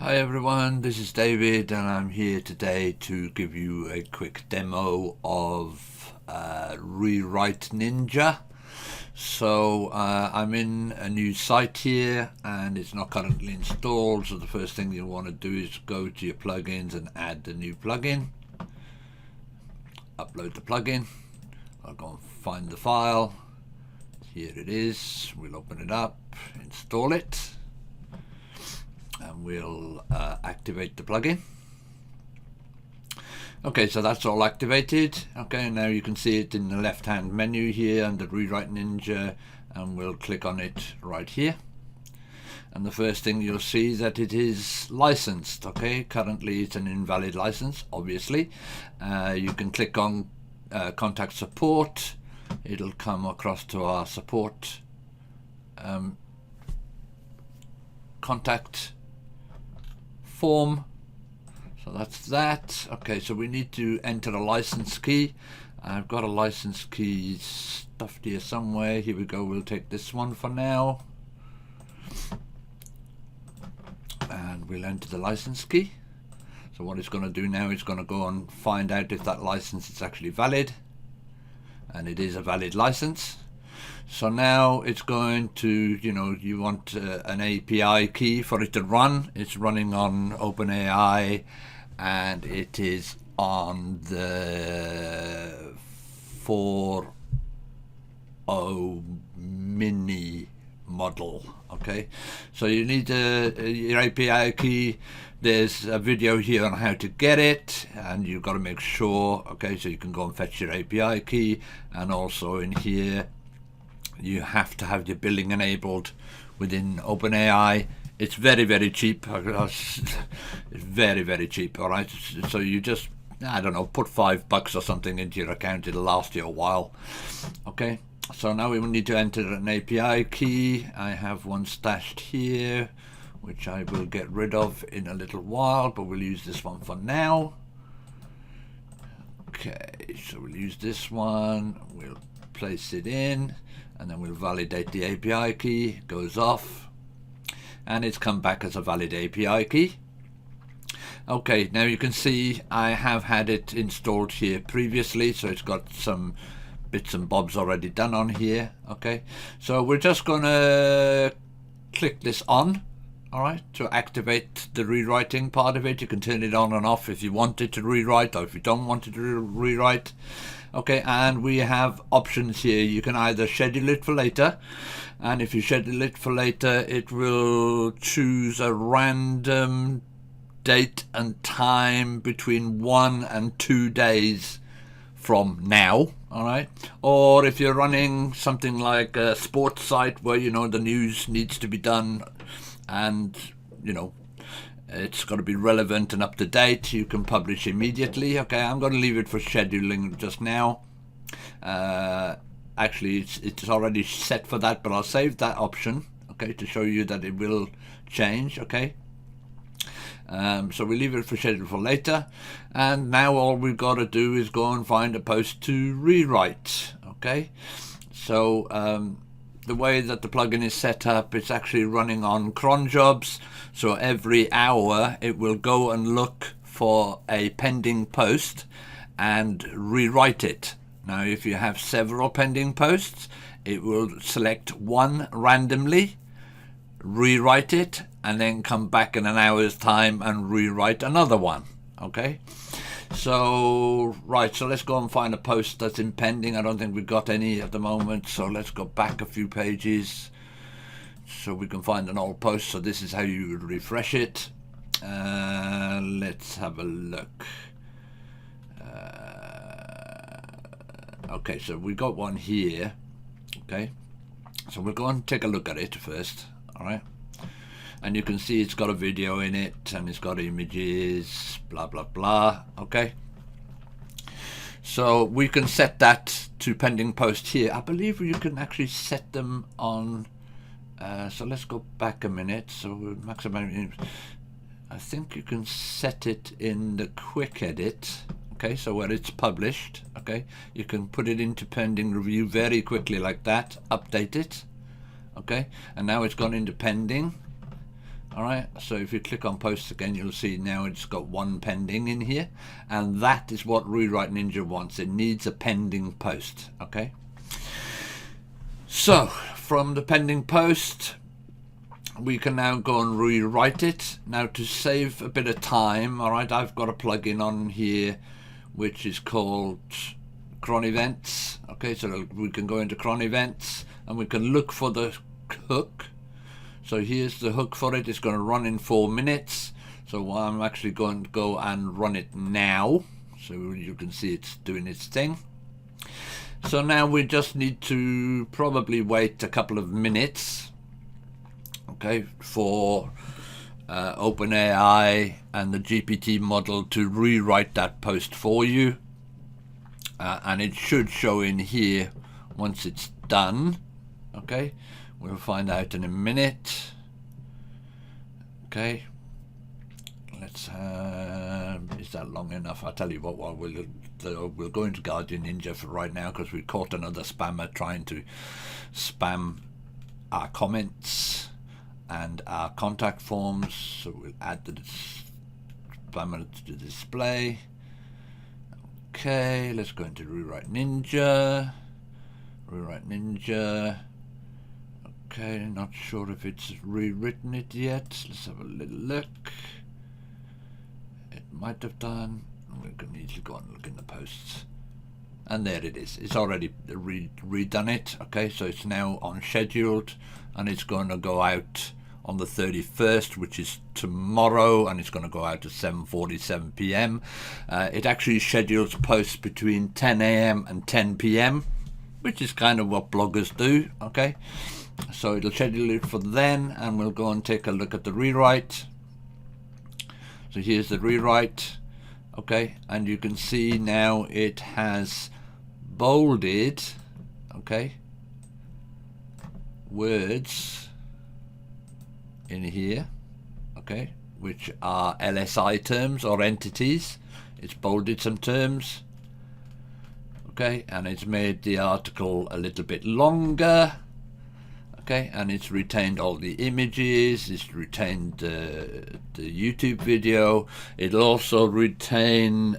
Hi everyone, this is David and I'm here today to give you a quick demo of Rewrite Ninja. So I'm in a new site here and it's not currently installed, so the first thing you want to do is go to your plugins and add the new plugin. Upload the plugin. I'll go and find the file. Here it is. We'll open it up, install it, and we'll activate the plugin. Okay, so that's all activated. Okay, now you can see it in the left hand menu here under Rewrite Ninja, and we'll click on it right here. And the first thing you'll see that it is licensed. Okay, currently it's an invalid license, obviously. You can click on contact support. It'll come across to our support contact form. So that's that. Okay, so we need to enter a license key. I've got a license key stuffed here somewhere. Here we go. We'll take this one for now. And we'll enter the license key. So what it's going to do now is going to go and find out if that license is actually valid. And it is a valid license. So now it's going to, you want an API key for it to run. It's running on OpenAI and it is on the 4.0 mini model. Okay, so you need your API key. There's a video here on how to get it, and you've got to make sure. Okay, so you can go and fetch your API key, and also in here you have to have your billing enabled within OpenAI. It's very, very cheap. It's very, very cheap. All right, so you just, I don't know, put $5 or something into your account. It'll last you a while. Okay, so now we will need to enter an API key. I have one stashed here, which I will get rid of in a little while, but we'll use this one for now. Okay, so we'll use this one. We'll place it in, and then we'll validate the API key. It goes off, and it's come back as a valid API key. Okay, now you can see I have had it installed here previously, so it's got some bits and bobs already done on here. Okay, so we're just gonna click this on, all right, to activate the rewriting part of it. You can turn it on and off if you want it to rewrite, or if you don't want it to rewrite. Okay, and we have options here. You can either schedule it for later, and if you schedule it for later, it will choose a random date and time between 1 and 2 days from now. All right, or if you're running something like a sports site where the news needs to be done and it's got to be relevant and up to date, you can publish immediately. Okay, I'm going to leave it for scheduling just now. Actually it's already set for that, but I'll save that option, okay, to show you that it will change. Okay, so we leave it for schedule for later, and now all we've got to do is go and find a post to rewrite. Okay, so the way that the plugin is set up, it's actually running on cron jobs, so every hour it will go and look for a pending post and rewrite it. Now if you have several pending posts, it will select one randomly, rewrite it, and then come back in an hour's time and rewrite another one. Okay, so right, so let's go and find a post that's in pending. I don't think we've got any at the moment, so let's go back a few pages so we can find an old post. So this is how you would refresh it. Let's have a look. Okay, so we got one here. Okay, so we'll go and take a look at it first. All right, and you can see it's got a video in it and it's got images, blah blah blah. Okay, so we can set that to pending post here. I believe you can actually set them on so let's go back a minute. So maximum, I think you can set it in the quick edit. Okay, so where it's published, okay, you can put it into pending review very quickly like that, update it. Okay, and now it's gone into pending. All right, so if you click on posts again, you'll see now it's got one pending in here, and that is what Rewrite Ninja wants. It needs a pending post. Okay, so from the pending post, we can now go and rewrite it. Now, to save a bit of time, all right, I've got a plugin on here which is called Cron Events. Okay, so we can go into Cron Events and we can look for the hook. So here's the hook for it. It's going to run in 4 minutes. So I'm actually going to go and run it now, so you can see it's doing its thing. So now we just need to probably wait a couple of minutes, okay, for OpenAI and the GPT model to rewrite that post for you. And it should show in here once it's done. Okay, we'll find out in a minute. Okay, let's is that long enough? I'll tell you what, we'll go into Guardian Ninja for right now, because we caught another spammer trying to spam our comments and our contact forms. So we'll add the spammer to the display. Okay, let's go into Rewrite Ninja. Rewrite Ninja. Okay, not sure if it's rewritten it yet. Let's have a little look. It might have done. We can easily go and look in the posts. And there it is. It's already redone it. Okay, so it's now on scheduled, and it's going to go out on the 31st, which is tomorrow, and it's going to go out at 7:47 p.m. It actually schedules posts between 10 a.m. and 10 p.m., which is kind of what bloggers do. Okay, so it'll schedule it for then, and we'll go and take a look at the rewrite. So here's the rewrite. Okay, and you can see now it has bolded, okay, words in here, okay, which are LSI terms or entities. It's bolded some terms, okay, and it's made the article a little bit longer, okay, and it's retained all the images, it's retained the YouTube video. It'll also retain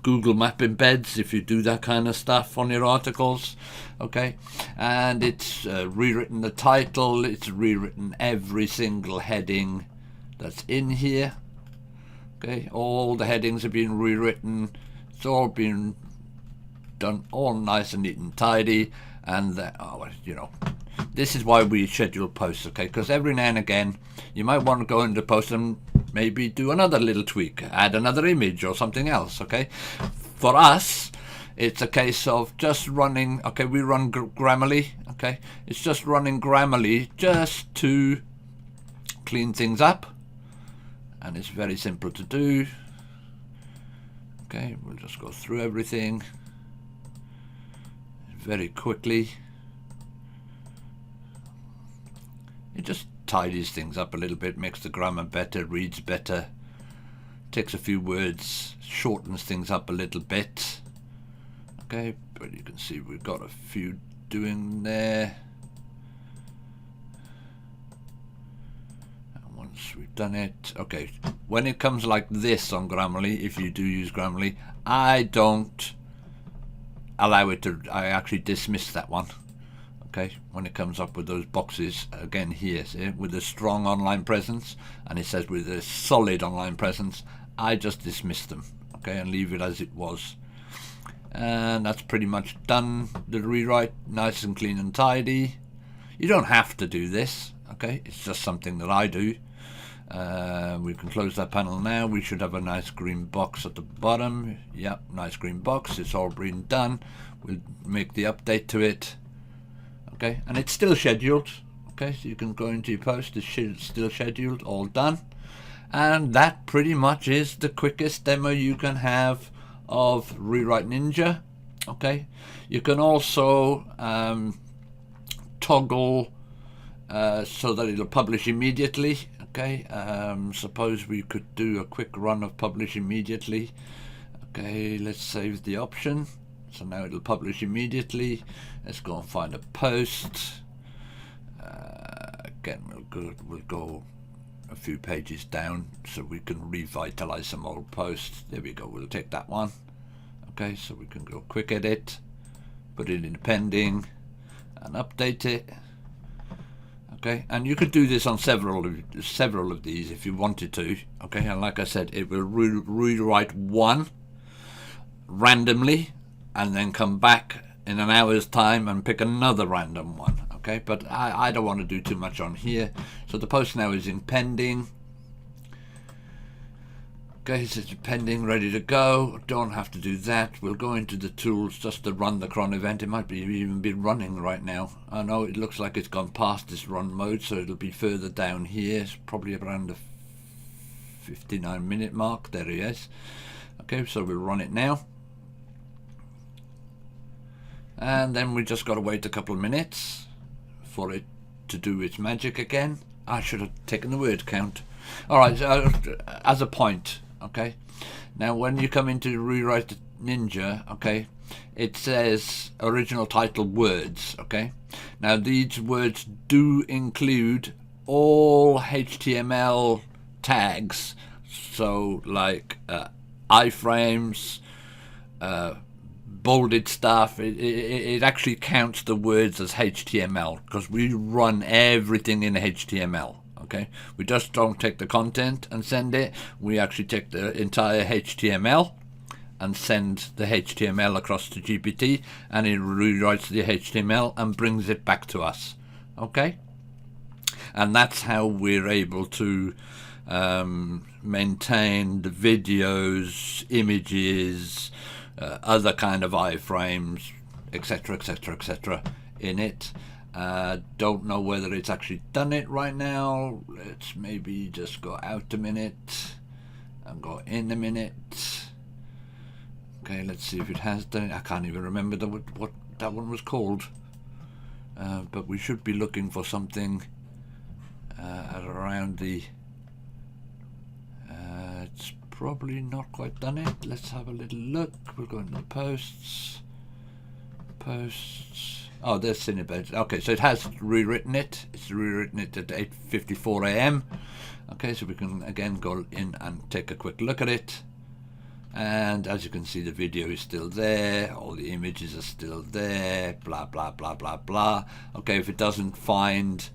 Google Map embeds if you do that kind of stuff on your articles, okay, and it's rewritten the title, it's rewritten every single heading that's in here, okay, all the headings have been rewritten, it's all been done all nice and neat and tidy, and you know, this is why we schedule posts, okay, because every now and again you might want to go into post and maybe do another little tweak, add another image or something else, okay. For us, it's a case of just running, okay, we run Grammarly, okay, it's just running Grammarly just to clean things up, and it's very simple to do. Okay, we'll just go through everything very quickly. It just tidies things up a little bit, makes the grammar better, reads better, takes a few words, shortens things up a little bit. Okay, but you can see we've got a few doing there. And once we've done it, okay, when it comes like this on Grammarly, if you do use Grammarly, I don't allow it to, I actually dismiss that one. Okay, when it comes up with those boxes again here, see, with a strong online presence, and it says with a solid online presence, I just dismiss them, okay, and leave it as it was. And that's pretty much done. The rewrite, nice and clean and tidy. You don't have to do this, okay, it's just something that I do. We can close that panel now. We should have a nice green box at the bottom. Yep, nice green box. It's all been done. We'll make the update to it. Okay, and it's still scheduled. Okay, so you can go into your post. It's still scheduled, all done. And that pretty much is the quickest demo you can have of Rewrite Ninja. Okay, you can also toggle so that it'll publish immediately. Okay, suppose we could do a quick run of publish immediately. Okay, let's save the option. So now it'll publish immediately. Let's go and find a post. Again, we'll go a few pages down so we can revitalize some old posts. There we go, we'll take that one. Okay, so we can go quick edit, put it in pending and update it. Okay, and you could do this on several of these if you wanted to. Okay, and like I said, it will rewrite one randomly and then come back in an hour's time and pick another random one. Okay, but I don't want to do too much on here. So the post now is in pending. Okay, so it's pending, ready to go. Don't have to do that. We'll go into the tools just to run the cron event. It might be even be running right now. I know it looks like it's gone past this run mode, so it'll be further down here. It's probably around the 59-minute mark. There he is. Okay, so we'll run it now. And then we just got to wait a couple of minutes for it to do its magic again. I should have taken the word count. All right, so as a point, okay. Now, when you come into Rewrite Ninja, okay, it says original title words, okay. Now, these words do include all HTML tags, so like iframes, bolded stuff. It actually counts the words as HTML because we run everything in HTML. Okay, we just don't take the content and send it. We actually take the entire HTML and send the HTML across to GPT, and it rewrites the HTML and brings it back to us. Okay, and that's how we're able to maintain the videos, images, other kind of iframes, etc, etc, etc in it. Don't know whether it's actually done it right now. Let's maybe just go out a minute and go in a minute. Okay, let's see if it has done it. I can't even remember what that one was called, but we should be looking for something at around the it's probably not quite done it. Let's have a little look. We'll go into the posts. Oh, there's Cinebed. Okay, so it has rewritten it. It's rewritten it at 8:54 a.m. Okay, so we can again go in and take a quick look at it. And as you can see, the video is still there. All the images are still there. Blah, blah, blah, blah, blah. Okay, if it doesn't find...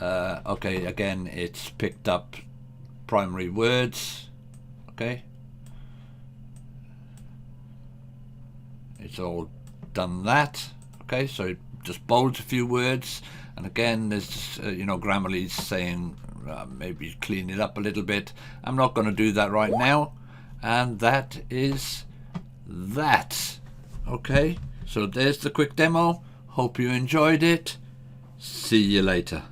okay, again, it's picked up primary words. Okay, it's all done that. Okay, so it just bolds a few words, and again there's just, Grammarly's saying maybe clean it up a little bit. I'm not going to do that right now, and that is that. Okay, so there's the quick demo. Hope you enjoyed it. See you later.